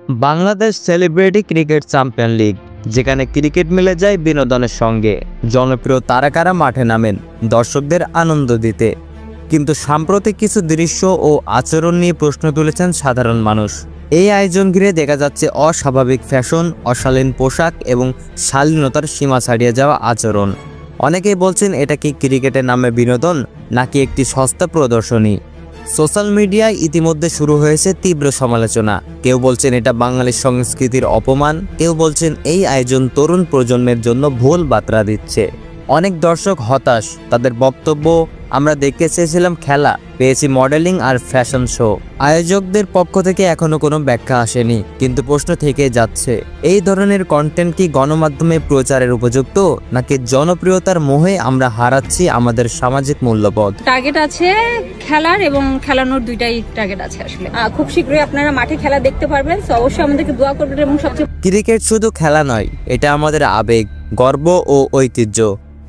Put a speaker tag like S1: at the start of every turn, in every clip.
S1: Bangladesh celebrity cricket champion league, যেখানে cricket মিলে যায় বিনোদনের সঙ্গে। জনপ্রিয় তারকারা মাঠে নামেন দর্শকদের আনন্দ দিতে, কিন্তু সাম্প্রতিক কিছু দৃশ্য ও আচরণ নিয়ে প্রশ্ন তুলেছেন সাধারণ মানুষ। এই আয়োজন ঘিরে দেখা যাচ্ছে অস্বাভাবিক ফ্যাশন, অশালীন পোশাক এবং শালীনতার সীমা ছাড়িয়ে যাওয়া আচরণ। অনেকেই বলছেন এটা কি ক্রিকেটের নামে বিনোদন নাকি একটি সস্তা প্রদর্শনী। সোশ্যাল মিডিয়ায় ইতিমধ্যে শুরু হয়েছে তীব্র সমালোচনা। কেউ বলছেন এটা বাঙালির সংস্কৃতির অপমান, কেউ বলছেন এই আয়োজন তরুণ প্রজন্মের জন্য ভুল বার্তা দিচ্ছে। অনেক দর্শক হতাশ। তাদের বক্তব্য, আমরা দেখতে চেয়েছিলাম খেলা, পেয়েছি মডেলিং আর ফ্যাশন শো। আয়োজকদের পক্ষ থেকে এখনো কোনো ব্যাখ্যা আসেনি, কিন্তু প্রশ্ন থেকে যাচ্ছে, এই ধরনের কন্টেন্ট কি গণমাধ্যমে প্রচারের উপযুক্ত, নাকি জনপ্রিয়তার মোহে আমরা হারাচ্ছি আমাদের সামাজিক মূল্যবোধ?
S2: টার্গেট আছে খেলার এবং খেলানোর, দুইটাই টার্গেট আছে আসলে। খুব শীঘ্রই আপনারা মাঠে খেলা দেখতে পারবেন, তো অবশ্যই আমাদেরকে দোয়া করবেন। এবং সবচেয়ে
S1: ক্রিকেট শুধু খেলা নয়, এটা আমাদের আবেগ, গর্ব ও ঐতিহ্য।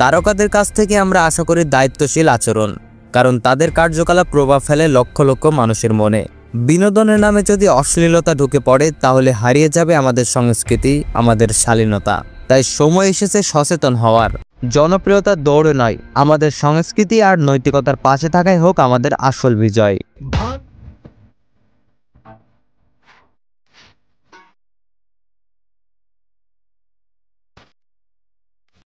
S1: তারকাদের কাছ থেকে আমরা আশা করি দায়িত্বশীল আচরণ, কারণ তাদের কার্যকলাপ প্রভাব ফেলে লক্ষ লক্ষ মানুষের মনে। বিনোদনের নামে যদি অশ্লীলতা ঢুকে পড়ে, তাহলে হারিয়ে যাবে আমাদের সংস্কৃতি, আমাদের শালীনতা। তাই সময় এসেছে সচেতন হওয়ার। জনপ্রিয়তার দৌড়ে নয়, আমাদের সংস্কৃতি আর নৈতিকতার পাশে থাকাই হোক আমাদের আসল বিজয়।